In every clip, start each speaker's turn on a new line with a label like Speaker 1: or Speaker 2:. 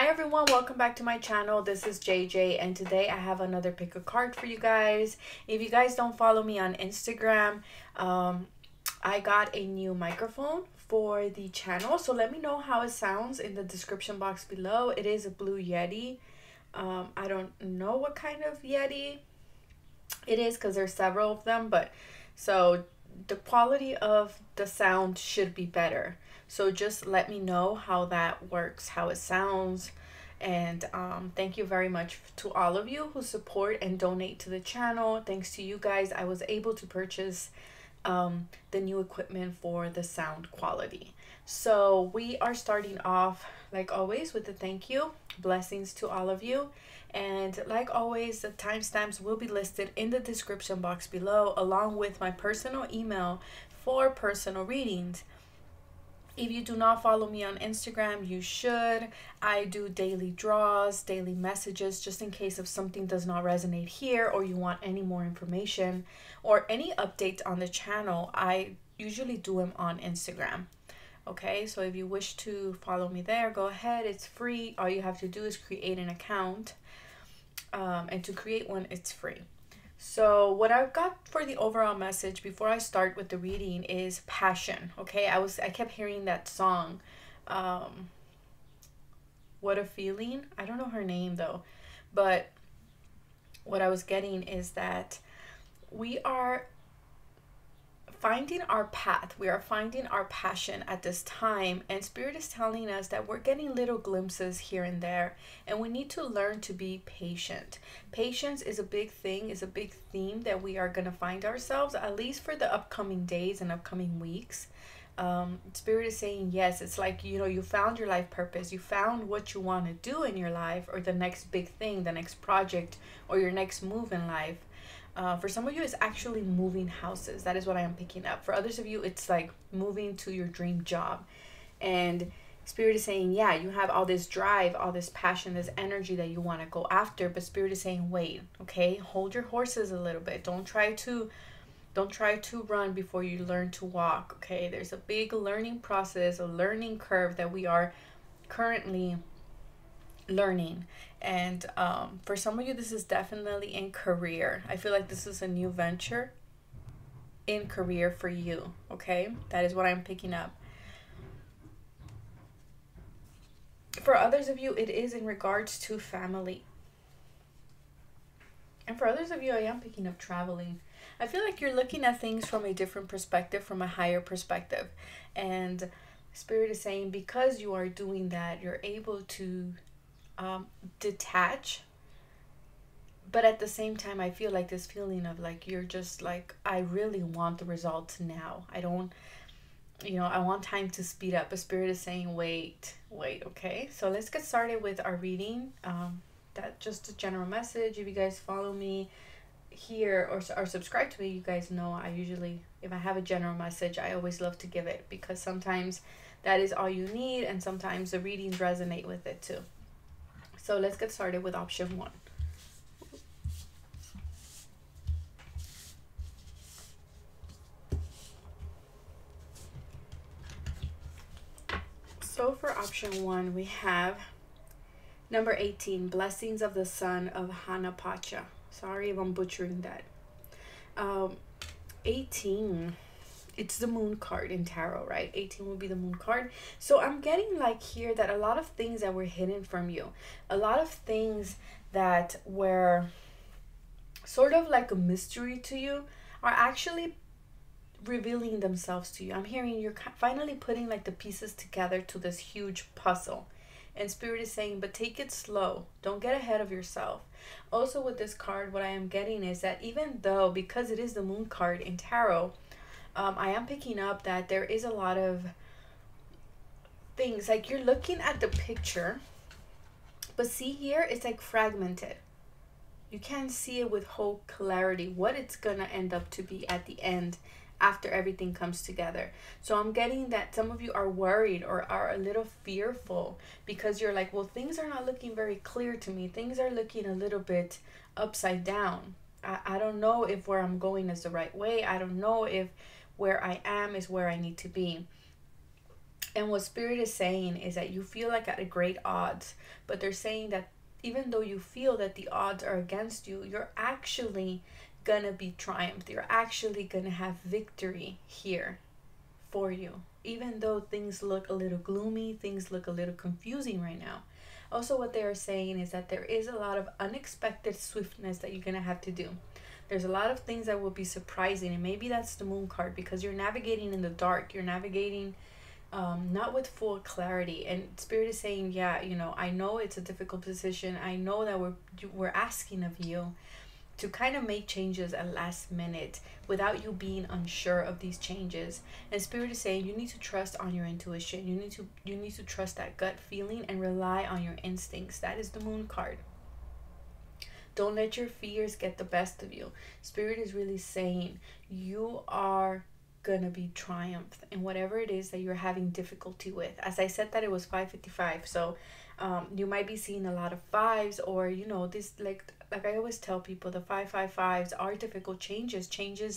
Speaker 1: Hi everyone, welcome back to my channel. This is JJ and today I have another pick a card for you guys. If you guys don't follow me on Instagram, I got a new microphone for the channel, so let me know how it sounds in the description box below. It is a Blue Yeti. I don't know what kind of Yeti it is because there's several of them, but so the quality of the sound should be better. So just let me know how that works, how it sounds. And thank you very much to all of you who support and donate to the channel. Thanks to you guys, I was able to purchase the new equipment for the sound quality. So we are starting off, like always, with a thank you. Blessings to all of you. And like always, the timestamps will be listed in the description box below, along with my personal email for personal readings. If you do not follow me on Instagram, you should. I do daily draws, daily messages, just in case if something does not resonate here or you want any more information or any updates on the channel. I usually do them on Instagram. Okay, so if you wish to follow me there, go ahead. It's free. All you have to do is create an account. And to create one, it's free. So what I've got for the overall message before I start with the reading is passion. Okay, I kept hearing that song, What a Feeling. I don't know her name though, but what I was getting is that we are finding our path. We are finding our passion at this time, and Spirit is telling us that we're getting little glimpses here and there, and we need to learn to be patient. Patience is a big thing, is a big theme that we are going to find ourselves, at least for the upcoming days and upcoming weeks. Spirit is saying yes, it's like, you know, you found your life purpose, you found what you want to do in your life, or the next big thing, the next project, or your next move in life. For some of you, it's actually moving houses. That is what I am picking up. For others of you, it's like moving to your dream job. And Spirit is saying, yeah, you have all this drive, all this passion, this energy that you want to go after. But Spirit is saying, wait, okay, hold your horses a little bit. Don't try to run before you learn to walk. Okay, there's a big learning process, a learning curve that we are currently learning. And for some of you, this is definitely in career. I feel like this is a new venture in career for you. Okay, that is what I'm picking up. For others of you, it is in regards to family. And for others of you, I am picking up traveling. I feel like you're looking at things from a different perspective, from a higher perspective. And Spirit is saying because you are doing that, you're able to detach. But at the same time, I feel like this feeling of like, you're just like, I really want the results now. I don't, you know, I want time to speed up. But Spirit is saying, wait. Okay, so let's get started with our reading. That just a general message. If you guys follow me here or subscribe to me, you guys know I usually, if I have a general message, I always love to give it, because sometimes that is all you need, and sometimes the readings resonate with it too. So let's get started with option 1. So for option 1, we have number 18, Blessings of the Son of Hanapacha. Sorry if I'm butchering that. 18, it's the Moon card in tarot, right? 18 will be the Moon card. So I'm getting like here that a lot of things that were hidden from you, a lot of things that were sort of like a mystery to you, are actually revealing themselves to you. I'm hearing you're finally putting like the pieces together to this huge puzzle. And Spirit is saying, but take it slow. Don't get ahead of yourself. Also with this card, what I am getting is that even though, because it is the Moon card in tarot, I am picking up that there is a lot of things, like you're looking at the picture, but see here, it's like fragmented. You can't see it with whole clarity, what it's gonna end up to be at the end after everything comes together. So I'm getting that some of you are worried or are a little fearful because you're like, well, things are not looking very clear to me. Things are looking a little bit upside down. I don't know if where I'm going is the right way. I don't know if where I am is where I need to be. And what Spirit is saying is that you feel like at a great odds, but they're saying that even though you feel that the odds are against you, you're actually gonna be triumphed. You're actually gonna have victory here for you. Even though things look a little gloomy, things look a little confusing right now. Also, what they are saying is that there is a lot of unexpected swiftness that you're gonna have to do. There's a lot of things that will be surprising, and maybe that's the moon card, because you're navigating in the dark. You're navigating not with full clarity. And Spirit is saying, yeah, you know, I know it's a difficult position. I know that we're asking of you to kind of make changes at last minute without you being unsure of these changes. And Spirit is saying you need to trust on your intuition. You need to trust that gut feeling and rely on your instincts. That is the moon card. Don't let your fears get the best of you. Spirit is really saying you are gonna be triumphed in whatever it is that you're having difficulty with. As I said, that it was 5:55, so you might be seeing a lot of fives, or you know, this like I always tell people, the 555s are difficult changes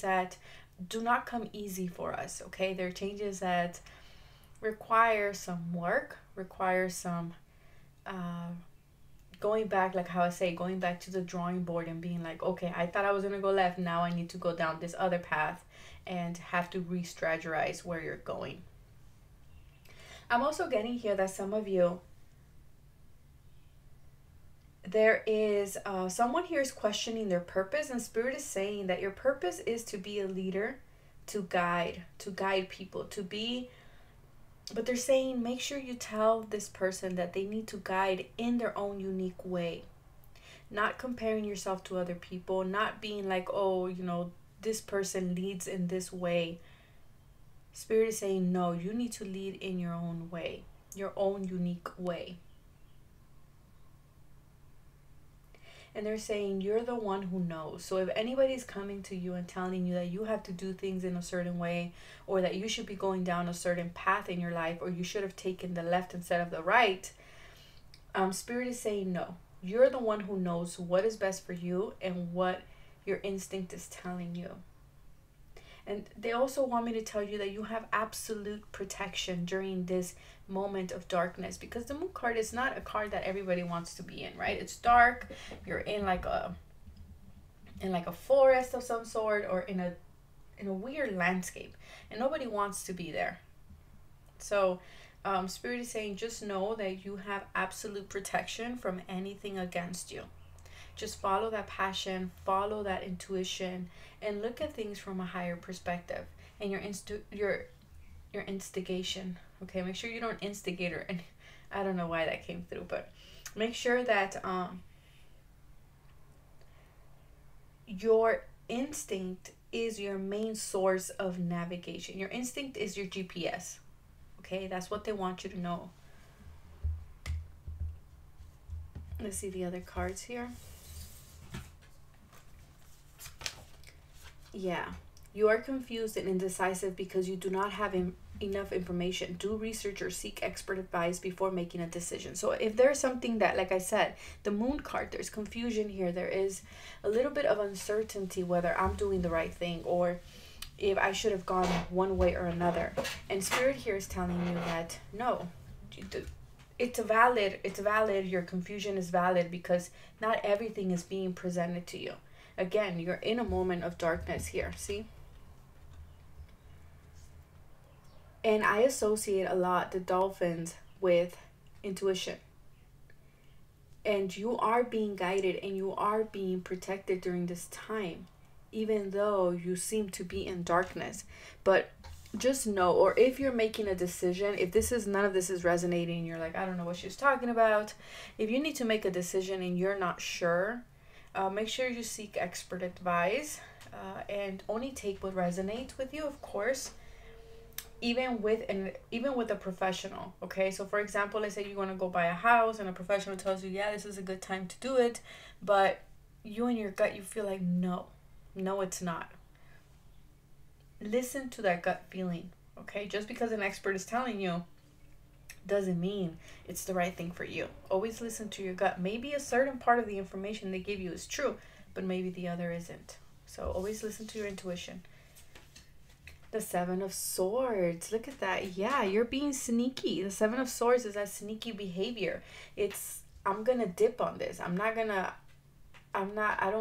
Speaker 1: that do not come easy for us. Okay, they're changes that require some work, require some going back, like how I say, going back to the drawing board and being like, okay, I thought I was gonna go left, now I need to go down this other path and have to re-strategize where you're going. I'm also getting here that some of you, there is someone here is questioning their purpose, and Spirit is saying that your purpose is to be a leader, to guide people, to be, but they're saying make sure you tell this person that they need to guide in their own unique way, not comparing yourself to other people, not being like, oh, you know, this person leads in this way. Spirit is saying, no, you need to lead in your own way, your own unique way. And they're saying you're the one who knows. So if anybody's coming to you and telling you that you have to do things in a certain way, or that you should be going down a certain path in your life, or you should have taken the left instead of the right, Spirit is saying no. You're the one who knows what is best for you and what your instinct is telling you. And they also want me to tell you that you have absolute protection during this moment of darkness, because the moon card is not a card that everybody wants to be in, right? It's dark. You're in like a forest of some sort, or in a weird landscape, and nobody wants to be there. So Spirit is saying just know that you have absolute protection from anything against you. Just follow that passion, follow that intuition, and look at things from a higher perspective. And your instigation, okay? Make sure you don't instigate her. And I don't know why that came through, but make sure that your instinct is your main source of navigation. Your instinct is your GPS, okay? That's what they want you to know. Let's see the other cards here. Yeah, you are confused and indecisive because you do not have enough information. Do research or seek expert advice before making a decision. So if there's something that, like I said, the moon card, there's confusion here. There is a little bit of uncertainty whether I'm doing the right thing, or if I should have gone one way or another. And Spirit here is telling you that no, it's valid. Your confusion is valid because not everything is being presented to you. Again, you're in a moment of darkness here, see? And I associate a lot the dolphins with intuition. And you are being guided and you are being protected during this time, even though you seem to be in darkness. But just know, or if you're making a decision, if none of this is resonating, you're like, I don't know what she's talking about. If you need to make a decision and you're not sure, make sure you seek expert advice, and only take what resonates with you, of course, even with a professional. Okay, so for example, let's say you want to go buy a house and a professional tells you, yeah, this is a good time to do it, but you in your gut, you feel like no, it's not. Listen to that gut feeling. Okay, just because an expert is telling you doesn't mean it's the right thing for you. Always listen to your gut. Maybe a certain part of the information they give you is true, but maybe the other isn't. So always listen to your intuition. The Seven of Swords. Look at that. Yeah, you're being sneaky. The Seven of Swords is that sneaky behavior. It's, I'm gonna dip on this. I don't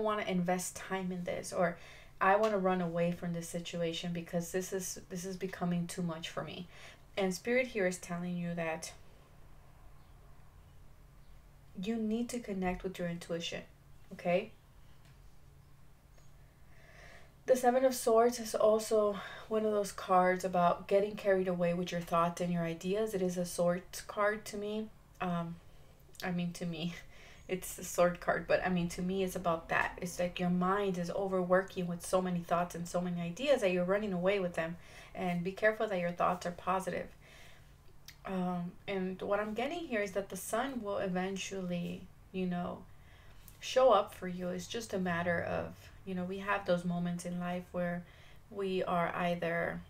Speaker 1: want to invest time in this, or I want to run away from this situation because this is becoming too much for me. And Spirit here is telling you that you need to connect with your intuition, okay? The Seven of Swords is also one of those cards about getting carried away with your thoughts and your ideas. It is a swords card to me. To me, it's a sword card, but to me, it's about that. It's like your mind is overworking with so many thoughts and so many ideas that you're running away with them. And be careful that your thoughts are positive. And what I'm getting here is that the sun will eventually, show up for you. It's just a matter of, we have those moments in life where we are either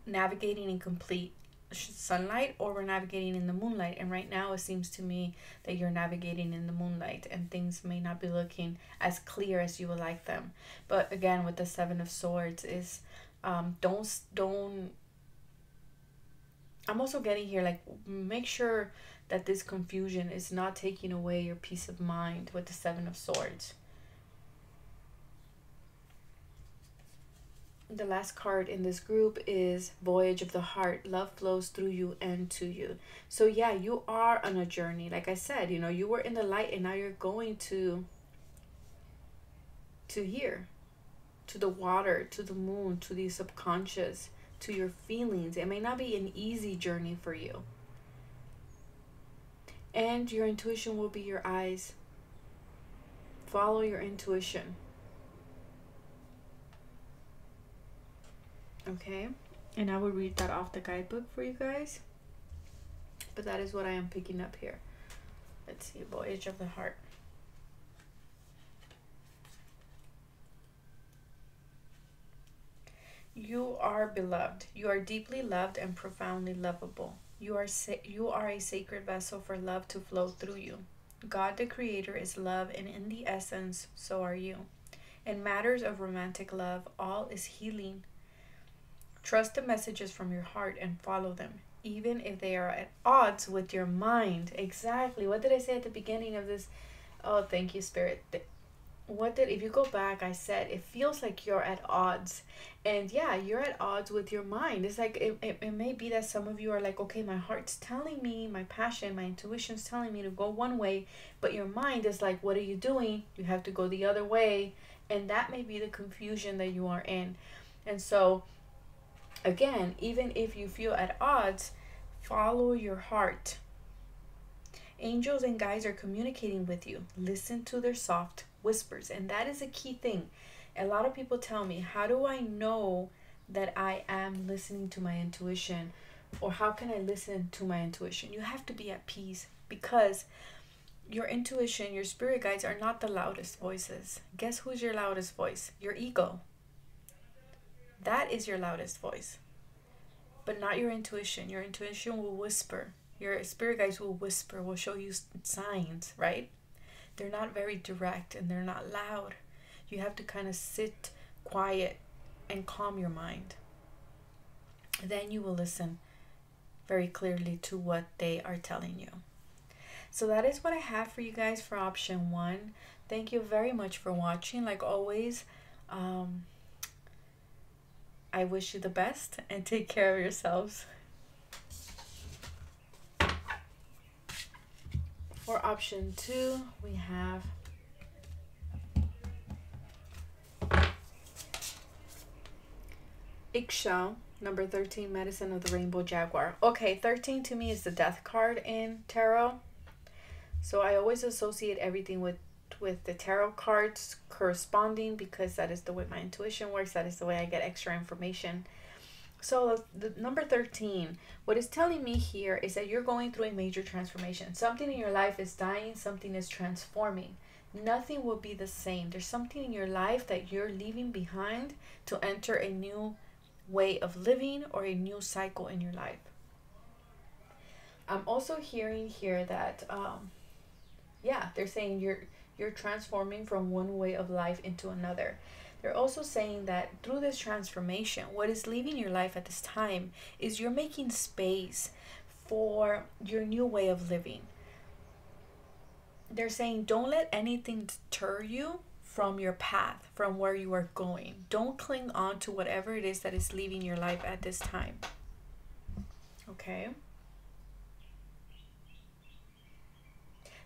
Speaker 1: navigating in complete sunlight or we're navigating in the moonlight. And right now it seems to me that you're navigating in the moonlight and things may not be looking as clear as you would like them. But again, with the Seven of Swords is don't I'm also getting here, like, make sure that this confusion is not taking away your peace of mind with the Seven of Swords. The last card in this group is Voyage of the Heart. Love flows through you and to you. So yeah, you are on a journey. Like I said, you were in the light and now you're going to here, to the water, to the moon, to the subconscious, to your feelings. It may not be an easy journey for you. And your intuition will be your eyes. Follow your intuition. Okay? And I will read that off the guidebook for you guys. But that is what I am picking up here. Let's see, Voyage of the Heart. You are beloved. You are deeply loved and profoundly lovable. You are a sacred vessel for love to flow through you. God the Creator is love, and in the essence, so are you. In matters of romantic love, all is healing. Trust the messages from your heart and follow them, even if they are at odds with your mind. Exactly. What did I say at the beginning of this? Oh, thank you, Spirit. If you go back, I said it feels like you're at odds. And yeah, you're at odds with your mind. It's like it may be that some of you are like, okay, my heart's telling me, my passion, my intuition's telling me to go one way, but your mind is like, what are you doing? You have to go the other way. And that may be the confusion that you are in. And so again, even if you feel at odds, follow your heart. Angels and guides are communicating with you. Listen to their soft whispers. And that is a key thing. A lot of people tell me, how do I know that I am listening to my intuition? Or how can I listen to my intuition? You have to be at peace, because your intuition, your spirit guides are not the loudest voices. Guess who's your loudest voice? Your ego. That is your loudest voice, but not your intuition. Your intuition will whisper. Your spirit guides will whisper, will show you signs, right? They're not very direct and they're not loud. You have to kind of sit quiet and calm your mind. Then you will listen very clearly to what they are telling you. So that is what I have for you guys for option 1. Thank you very much for watching. Like always, I wish you the best and take care of yourselves. For option 2, we have Ixchel, number 13, Medicine of the Rainbow Jaguar. Okay, 13 to me is the death card in tarot. So I always associate everything with the tarot cards corresponding, because that is the way my intuition works. That is the way I get extra information. So the number 13, what it's telling me here is that you're going through a major transformation. Something in your life is dying, something is transforming. Nothing will be the same. There's something in your life that you're leaving behind to enter a new way of living or a new cycle in your life. I'm also hearing here that they're saying you're transforming from one way of life into another. They're also saying that through this transformation, what is leaving your life at this time is you're making space for your new way of living. They're saying don't let anything deter you from your path, from where you are going. Don't cling on to whatever it is that is leaving your life at this time. Okay?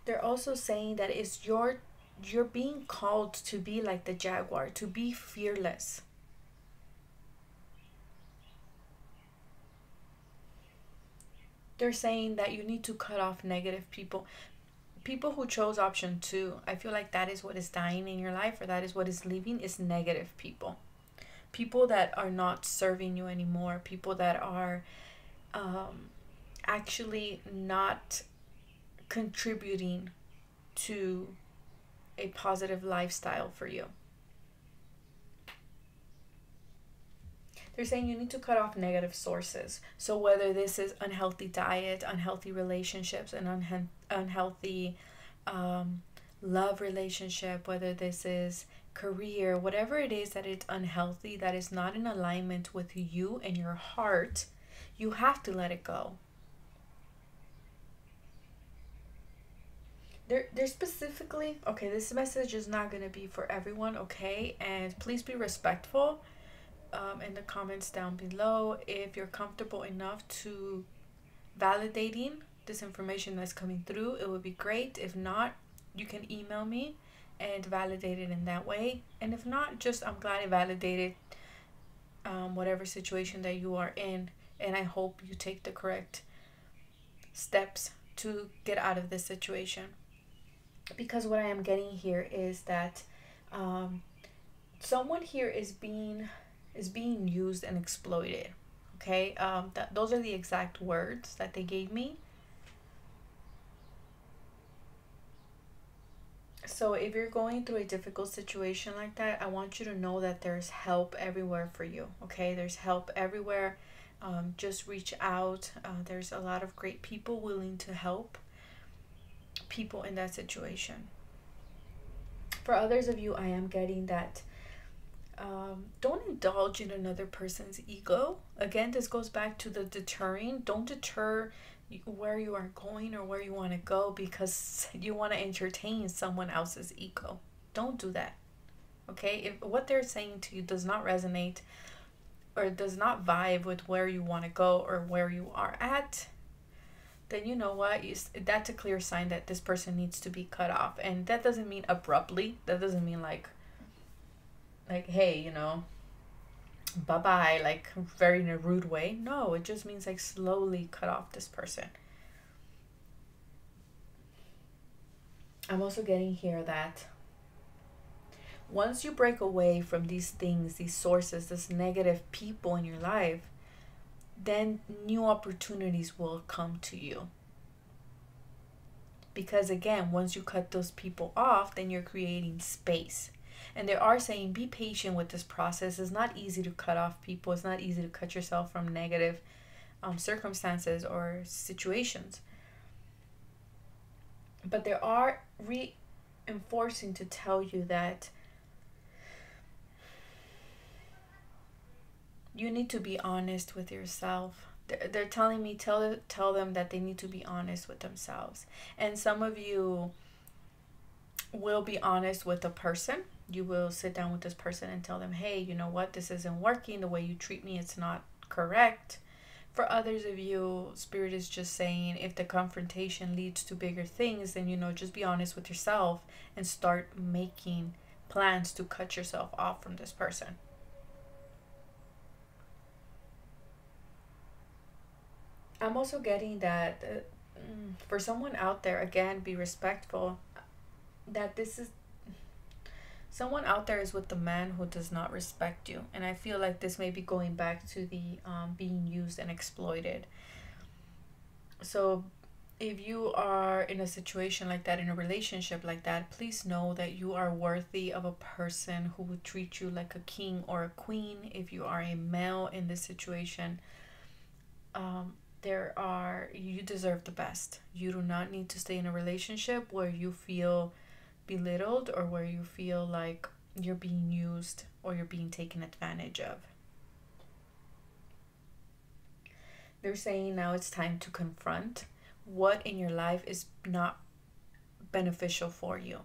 Speaker 1: They're also saying that you're being called to be like the jaguar, to be fearless. They're saying that you need to cut off negative people. People who chose option 2, I feel like that is what is dying in your life, or that is what is leaving, is negative people. People that are not serving you anymore. People that are actually not contributing to a positive lifestyle for you. They're saying you need to cut off negative sources. So whether this is unhealthy diet, unhealthy relationships, an unhealthy love relationship, whether this is career, whatever it is that it's unhealthy, that is not in alignment with you and your heart, you have to let it go. They're specifically, okay, this message is not going to be for everyone, okay? And please be respectful in the comments down below. If you're comfortable enough to validating this information that's coming through, it would be great. If not, you can email me and validate it in that way. And if not, just I'm glad it validated whatever situation that you are in, and I hope you take the correct steps to get out of this situation. Because what I am getting here is that someone here is being used and exploited. Okay, those are the exact words that they gave me. So if you're going through a difficult situation like that, I want you to know that there's help everywhere for you. Okay, there's help everywhere. Just reach out. There's a lot of great people willing to help people in that situation. For others of you, I am getting that don't indulge in another person's ego. Again, this goes back to the deterring. Don't deter where you are going or where you want to go because you want to entertain someone else's ego. Don't do that. Okay? If what they're saying to you does not resonate or does not vibe with where you want to go or where you are at, then you know what? That's a clear sign that this person needs to be cut off. And that doesn't mean abruptly. That doesn't mean like hey, you know, bye-bye, like very in a rude way. No, it just means like slowly cut off this person. I'm also getting here that once you break away from these things, these sources, this negative people in your life, then new opportunities will come to you. Because again, once you cut those people off, then you're creating space. And they are saying be patient with this process. It's not easy to cut off people. It's not easy to cut yourself from negative circumstances or situations. But they are reinforcing to tell you that you need to be honest with yourself. They're telling me tell them that they need to be honest with themselves. And some of you will be honest with a person. You will sit down with this person and tell them, hey, you know what, this isn't working. The way you treat me, it's not correct. For others of you, Spirit is just saying if the confrontation leads to bigger things, then, you know, just be honest with yourself and start making plans to cut yourself off from this person. I'm also getting that for someone out there, again, be respectful, that this is someone out there is with the man who does not respect you. And I feel like this may be going back to the being used and exploited. So if you are in a situation like that, in a relationship like that, please know that you are worthy of a person who would treat you like a king or a queen. If you are a male in this situation, you deserve the best. You do not need to stay in a relationship where you feel belittled or where you feel like you're being used or you're being taken advantage of. They're saying now it's time to confront what in your life is not beneficial for you.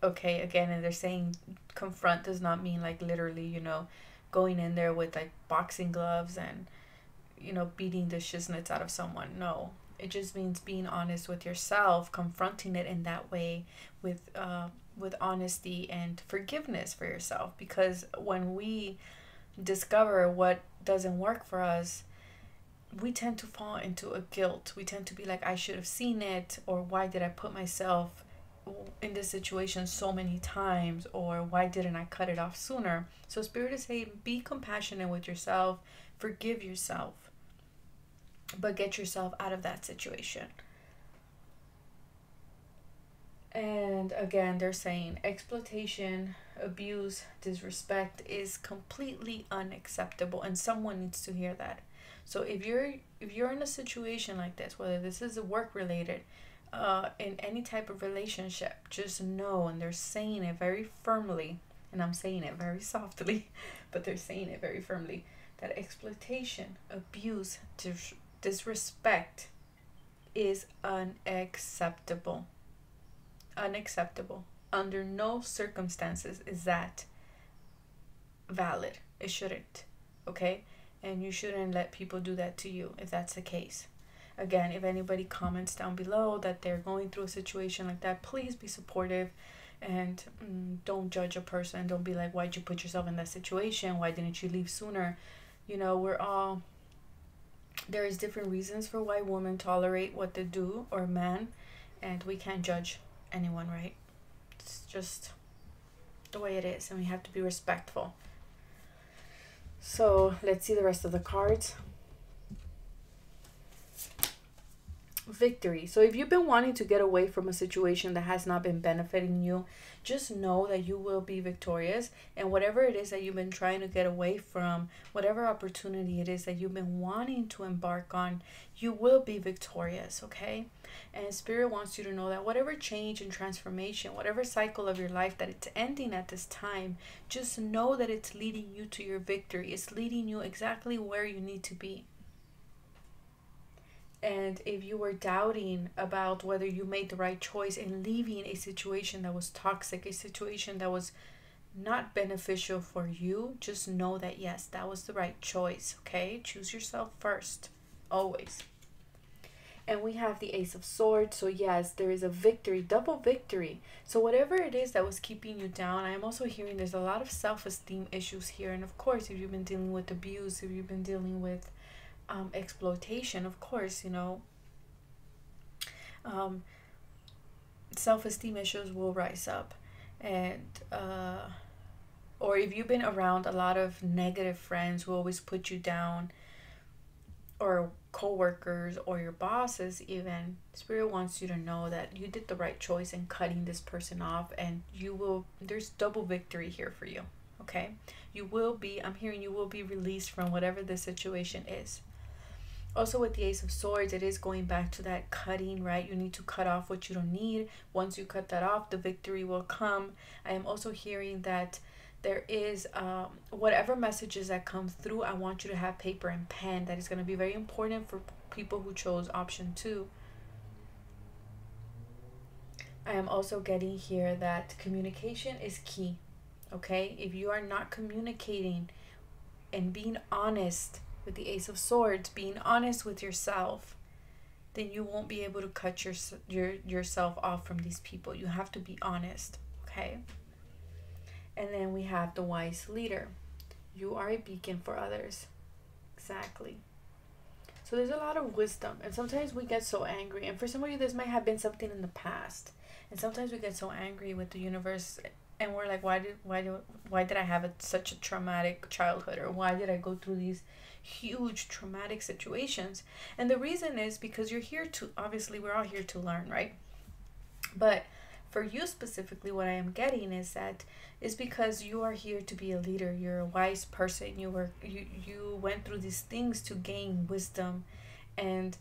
Speaker 1: Okay, again, and they're saying confront does not mean like literally, going in there with like boxing gloves and, beating the shiznits out of someone. No, it just means being honest with yourself, confronting it in that way with honesty and forgiveness for yourself. Because when we discover what doesn't work for us, we tend to fall into a guilt. We tend to be like, I should have seen it, or why did I put myself in this situation so many times, or why didn't I cut it off sooner? So Spirit is saying, be compassionate with yourself, forgive yourself, but get yourself out of that situation. And again, they're saying exploitation, abuse, disrespect is completely unacceptable, and someone needs to hear that. So if you're in a situation like this, whether this is work related, in any type of relationship, just know, and they're saying it very firmly, and I'm saying it very softly, but they're saying it very firmly, that exploitation, abuse, disrespect is unacceptable. Unacceptable. Under no circumstances is that valid. It shouldn't. Okay? And you shouldn't let people do that to you if that's the case. Again, if anybody comments down below that they're going through a situation like that, please be supportive and don't judge a person. Don't be like, why'd you put yourself in that situation? Why didn't you leave sooner? There is different reasons for why women tolerate what they do, or men, and we can't judge anyone, right? It's just the way it is, and we have to be respectful. So let's see the rest of the cards. Victory. So if you've been wanting to get away from a situation that has not been benefiting you, just know that you will be victorious, and whatever it is that you've been trying to get away from, whatever opportunity it is that you've been wanting to embark on, you will be victorious. Okay? And Spirit wants you to know that whatever change and transformation, whatever cycle of your life that it's ending at this time, just know that it's leading you to your victory. It's leading you exactly where you need to be. And if you were doubting about whether you made the right choice in leaving a situation that was toxic, a situation that was not beneficial for you, just know that yes, that was the right choice. Okay? Choose yourself first, always. And we have the Ace of Swords. So yes, there is a victory, double victory. So whatever it is that was keeping you down, I am also hearing there's a lot of self-esteem issues here. And of course, if you've been dealing with abuse, if you've been dealing with exploitation, of course, self-esteem issues will rise up. And or if you've been around a lot of negative friends who always put you down, or co-workers, or your bosses even, Spirit wants you to know that you did the right choice in cutting this person off, and there's double victory here for you. Okay? I'm hearing you will be released from whatever the situation is. Also with the Ace of Swords, it is going back to that cutting, right? You need to cut off what you don't need. Once you cut that off, the victory will come. I am also hearing that there is whatever messages that come through, I want you to have paper and pen. That is going to be very important for people who chose option 2. I am also getting here that communication is key. Okay? If you are not communicating and being honest with the Ace of Swords, being honest with yourself, then you won't be able to cut yourself off from these people. You have to be honest. Okay? And then we have the Wise Leader. You are a beacon for others. Exactly. So there's a lot of wisdom. And sometimes we get so angry. And for some of you, this might have been something in the past. And sometimes we get so angry with the universe. And we're like, why did I have such a traumatic childhood? Or why did I go through these huge traumatic situations? And the reason is because you're here to, obviously, we're all here to learn, right? But for you specifically, what I am getting is that is because you are here to be a leader. You're a wise person. You went through these things to gain wisdom, and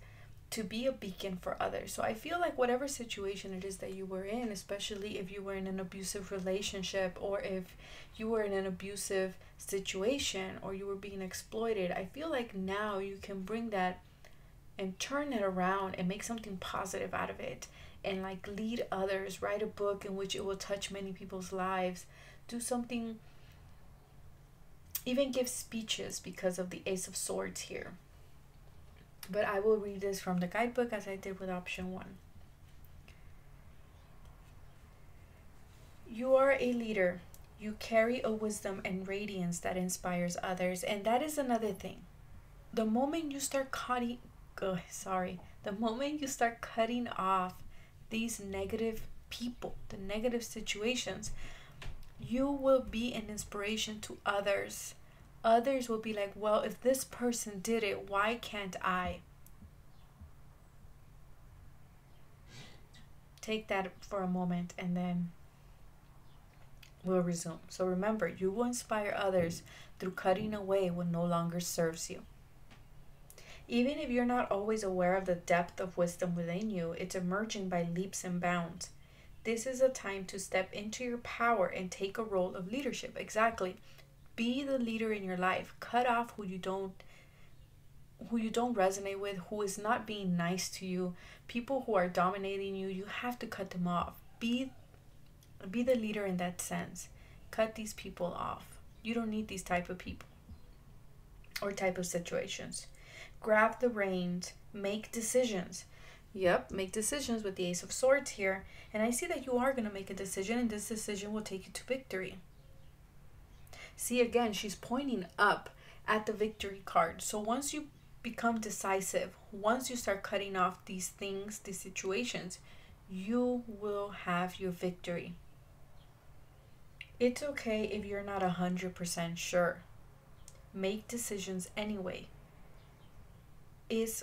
Speaker 1: to be a beacon for others. So I feel like whatever situation it is that you were in, especially if you were in an abusive relationship, or if you were in an abusive situation, or you were being exploited, I feel like now you can bring that and turn it around and make something positive out of it, and like lead others, write a book in which it will touch many people's lives, do something, even give speeches, because of the Ace of Swords here. But I will read this from the guidebook as I did with option 1. You are a leader. You carry a wisdom and radiance that inspires others. And that is another thing. The moment you start cutting off these negative people, the negative situations, you will be an inspiration to others. Others will be like, well, if this person did it, why can't I? Take that for a moment and then we'll resume. So remember, you will inspire others through cutting away what no longer serves you. Even if you're not always aware of the depth of wisdom within you, it's emerging by leaps and bounds. This is a time to step into your power and take a role of leadership. Exactly. Be the leader in your life. Cut off who you don't resonate with, who is not being nice to you, people who are dominating you. You have to cut them off. Be the leader in that sense. Cut these people off. You don't need these type of people or type of situations. Grab the reins. Make decisions. Yep, make decisions with the Ace of Swords here. And I see that you are going to make a decision, and this decision will take you to victory. See, again, she's pointing up at the victory card. So once you become decisive, once you start cutting off these things, these situations, you will have your victory. It's okay if you're not 100% sure. Make decisions anyway. It's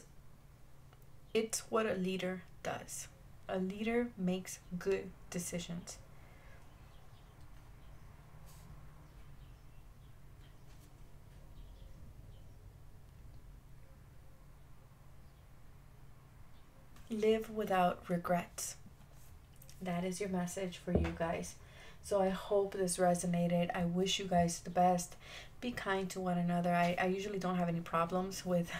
Speaker 1: what a leader does. A leader makes good decisions. Live without regrets. That is your message for you guys. So I hope this resonated. I wish you guys the best. Be kind to one another. I usually don't have any problems with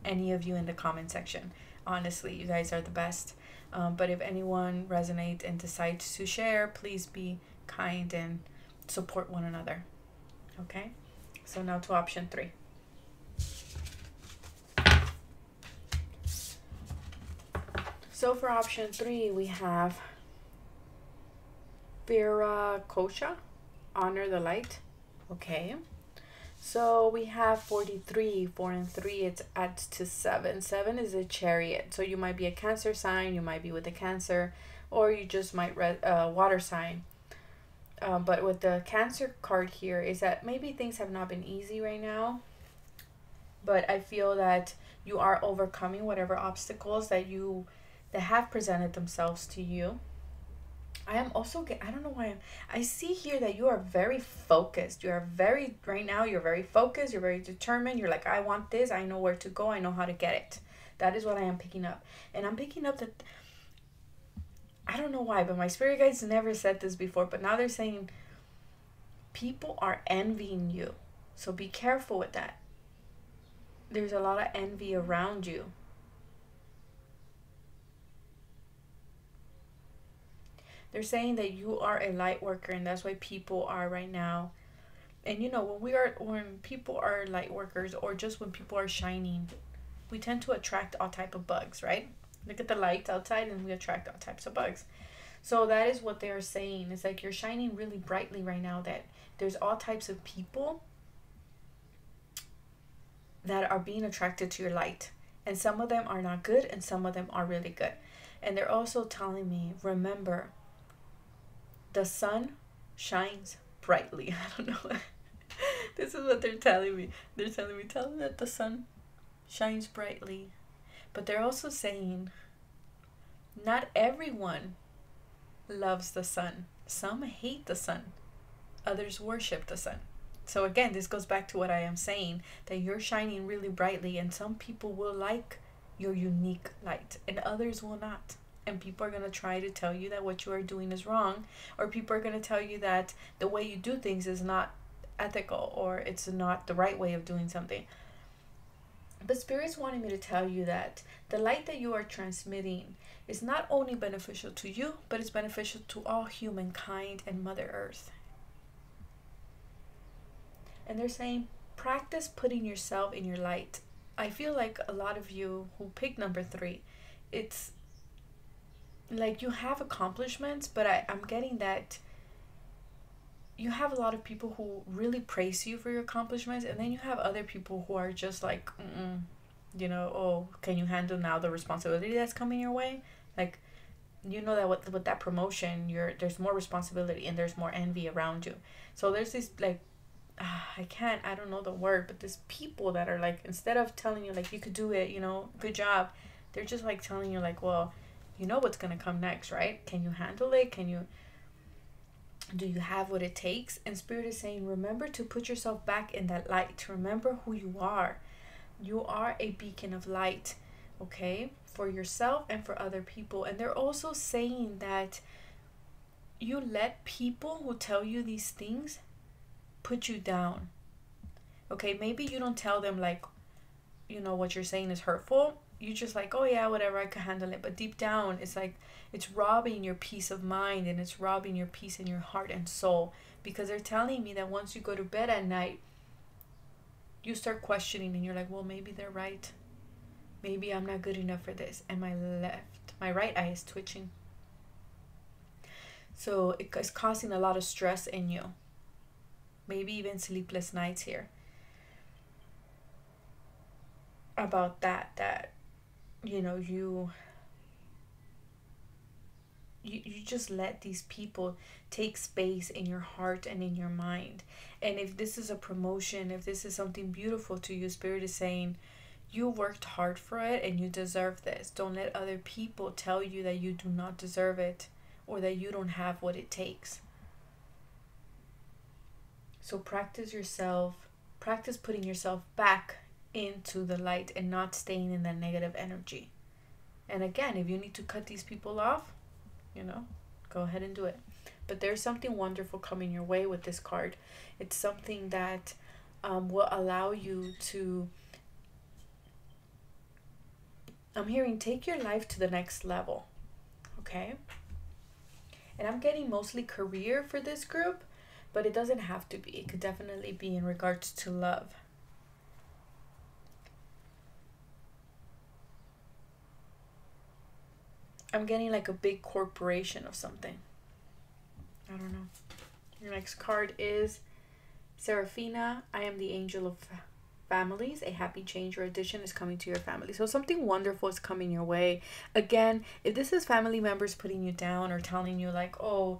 Speaker 1: any of you in the comment section. Honestly, you guys are the best. But if anyone resonates and decides to share, please be kind and support one another. Okay? So now to option 3. So for option 3, we have Kosha, honor the light. Okay. So we have 43, 4 and 3, it adds to 7. 7 is a Chariot. So you might be a Cancer sign, you might be with a Cancer, or you just might water sign. But with the Cancer card here is that maybe things have not been easy right now, but I feel that you are overcoming whatever obstacles that have presented themselves to you. I am also, I don't know why, I see here that you are very focused. Right now, you're very focused. You're very determined. You're like, I want this. I know where to go. I know how to get it. That is what I am picking up. And I'm picking up that, I don't know why, but my spirit guides never said this before, but now they're saying people are envying you. So be careful with that. There's a lot of envy around you. They're saying that you are a light worker, and that's why people are right now. And you know, when people are light workers, or just when people are shining, we tend to attract all type of bugs, right? Look at the lights outside and we attract all types of bugs. So that is what they are saying. It's like you're shining really brightly right now, that there's all types of people that are being attracted to your light. And some of them are not good and some of them are really good. And they're also telling me, remember, the sun shines brightly. I don't know. This is what they're telling me. They're telling me, tell them that the sun shines brightly. But they're also saying, not everyone loves the sun. Some hate the sun. Others worship the sun. So again, this goes back to what I am saying, that you're shining really brightly, and some people will like your unique light, and others will not. And people are going to try to tell you that what you are doing is wrong, or people are going to tell you that the way you do things is not ethical, or it's not the right way of doing something. But Spirit's wanting me to tell you that the light that you are transmitting is not only beneficial to you, but it's beneficial to all humankind and Mother Earth. And they're saying, practice putting yourself in your light. I feel like a lot of you who pick number 3, it's like you have accomplishments, but I'm getting that you have a lot of people who really praise you for your accomplishments, and then you have other people who are just like, you know, oh, can you handle now the responsibility that's coming your way? Like, you know that with that promotion, there's more responsibility and there's more envy around you. So there's this like, I don't know the word, but there's people that are like, instead of telling you like you could do it, you know, good job, they're just like telling you like, well, you know what's gonna come next, right? Can you handle it? Do you have what it takes? And Spirit is saying, remember to put yourself back in that light. Remember who you are. You are a beacon of light, okay, for yourself and for other people. And they're also saying that you let people who tell you these things put you down. Okay, maybe you don't tell them like, you know, what you're saying is hurtful. You just like, oh yeah, whatever, I can handle it. But deep down, it's like, it's robbing your peace of mind, and it's robbing your peace in your heart and soul. Because they're telling me that once you go to bed at night, you start questioning, and you're like, well, maybe they're right. Maybe I'm not good enough for this. And my right eye is twitching. So it's causing a lot of stress in you. Maybe even sleepless nights here. About that, you know, you just let these people take space in your heart and in your mind. And if this is a promotion, if this is something beautiful to you, Spirit is saying, you worked hard for it and you deserve this. Don't let other people tell you that you do not deserve it, or that you don't have what it takes. So practice putting yourself back into the light and not staying in that negative energy. And again, if you need to cut these people off, you know, go ahead and do it. But there's something wonderful coming your way with this card. It's something that will allow you to, I'm hearing, take your life to the next level. Okay? And I'm getting mostly career for this group, but it doesn't have to be. It could definitely be in regards to love. I'm getting like a big corporation of something. I don't know. Your next card is Seraphina. I am the angel of families. A happy change or addition is coming to your family. So something wonderful is coming your way. Again, if this is family members putting you down or telling you like, oh,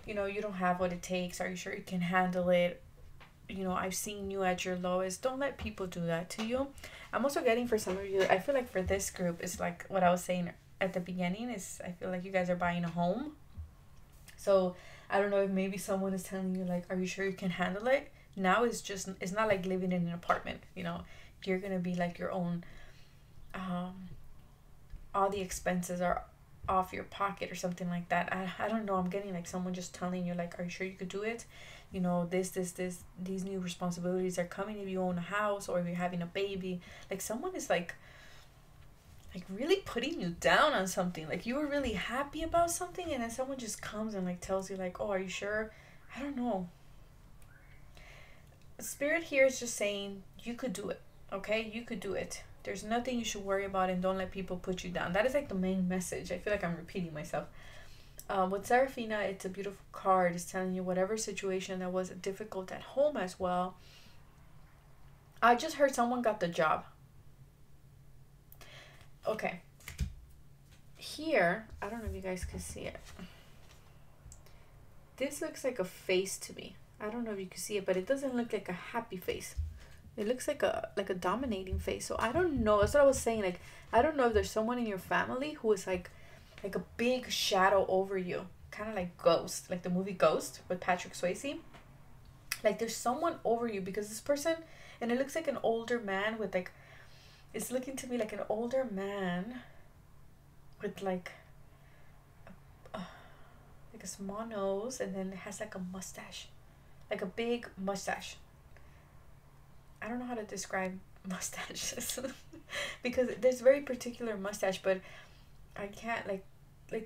Speaker 1: you know, you don't have what it takes. Are you sure you can handle it? You know, I've seen you at your lowest. Don't let people do that to you. I'm also getting for some of you, I feel like for this group, it's like what I was saying at the beginning, is I feel like you guys are buying a home. So I don't know if maybe someone is telling you like, are you sure you can handle it? Now it's not like living in an apartment, you know. You're gonna be like your own, all the expenses are off your pocket or something like that. I don't know. I'm getting like someone just telling you like, are you sure you could do it? You know, these new responsibilities are coming if you own a house or if you're having a baby. Like someone is like really putting you down on something. Like you were really happy about something, and then someone just comes and like tells you like, oh, are you sure? I don't know. Spirit here is just saying you could do it. Okay, you could do it. There's nothing you should worry about, and don't let people put you down. That is like the main message. I feel like I'm repeating myself. With Seraphina, it's a beautiful card. It's telling you whatever situation that was difficult at home as well. I just heard someone got the job. Okay. Here, I don't know if you guys can see it. This looks like a face to me. I don't know if you can see it, but it doesn't look like a happy face. It looks like a dominating face. So I don't know. That's what I was saying. Like, I don't know if there's someone in your family who is like a big shadow over you. Kind of like Ghost. Like the movie Ghost with Patrick Swayze. Like there's someone over you, because this person, and it looks like an older man with like It's looking to me like an older man with like a small nose, and then it has like a mustache, like a big mustache. I don't know how to describe mustaches because there's very particular mustache, but I can't like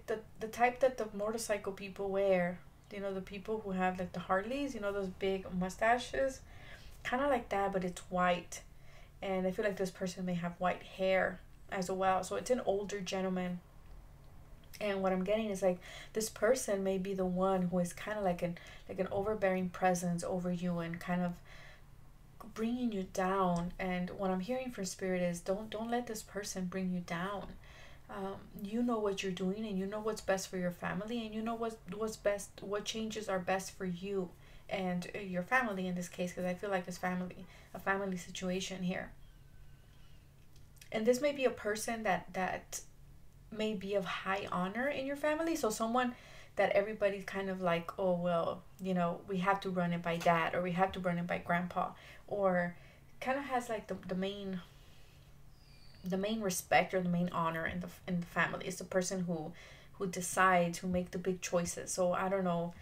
Speaker 1: the type that the motorcycle people wear. You know, the people who have like the Harleys, you know, those big mustaches, kind of like that, but it's white. And I feel like this person may have white hair as well. So it's an older gentleman. And what I'm getting is like this person may be the one who is kind of like an overbearing presence over you and kind of bringing you down. And what I'm hearing from spirit is don't let this person bring you down. You know what you're doing, and you know what's best for your family, and you know what's best, what changes are best for you and your family in this case, because I feel like it's a family situation here. And this may be a person that may be of high honor in your family, so someone that everybody's kind of like, oh well, you know, we have to run it by dad, or we have to run it by grandpa, or kind of has like the main respect or the main honor in the family. It's the person who decides, who make the big choices. So I don't know,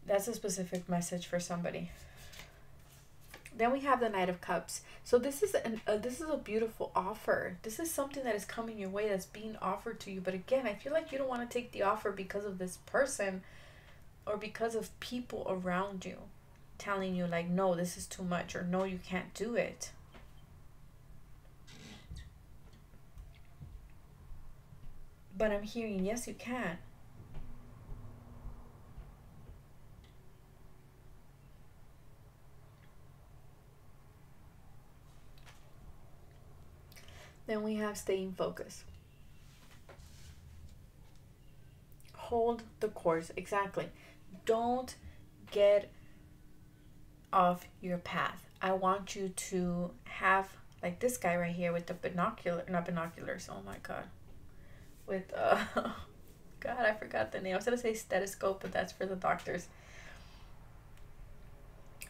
Speaker 1: that's a specific message for somebody. Then we have the Knight of Cups. So this is a beautiful offer. This is something that is coming your way, that's being offered to you. But again, I feel like you don't want to take the offer because of this person or because of people around you telling you like, no, this is too much, or no, you can't do it. But I'm hearing, yes, you can. Then we have staying focused. Hold the course. Exactly. Don't get off your path. I want you to have like this guy right here with the not binoculars. Oh my God. With God, I forgot the name. I was gonna say stethoscope, but that's for the doctors.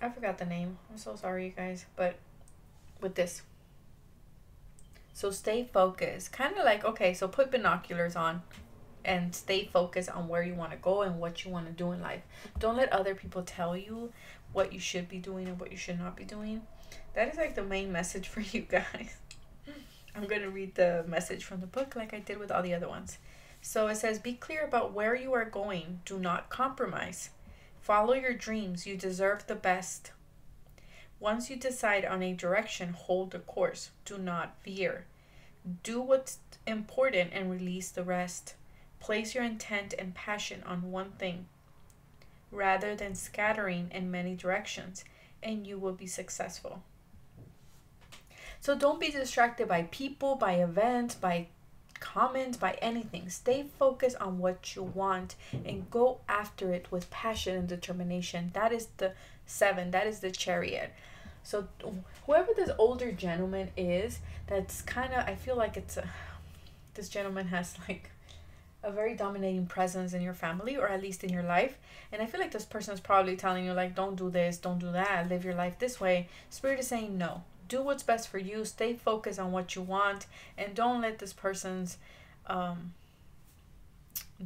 Speaker 1: I forgot the name. I'm so sorry, you guys. But with this. So stay focused. Kind of like, okay, so put binoculars on and stay focused on where you want to go and what you want to do in life. Don't let other people tell you what you should be doing and what you should not be doing. That is like the main message for you guys. I'm going to read the message from the book like I did with all the other ones. So it says, be clear about where you are going. Do not compromise. Follow your dreams. You deserve the best. Once you decide on a direction, hold the course. Do not veer. Do what's important and release the rest. Place your intent and passion on one thing rather than scattering in many directions, and you will be successful. So don't be distracted by people, by events, by comments, by anything. Stay focused on what you want and go after it with passion and determination. That is the 7. That is the Chariot. So whoever this older gentleman is, that's kind of, I feel like this gentleman has like a very dominating presence in your family, or at least in your life. And I feel like this person is probably telling you like, don't do this, don't do that, live your life this way. Spirit is saying no. Do what's best for you. Stay focused on what you want, and don't let this person's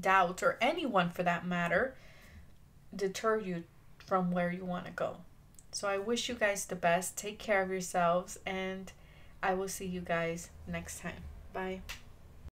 Speaker 1: doubt, or anyone for that matter, deter you from where you want to go. So I wish you guys the best. Take care of yourselves, and I will see you guys next time. Bye.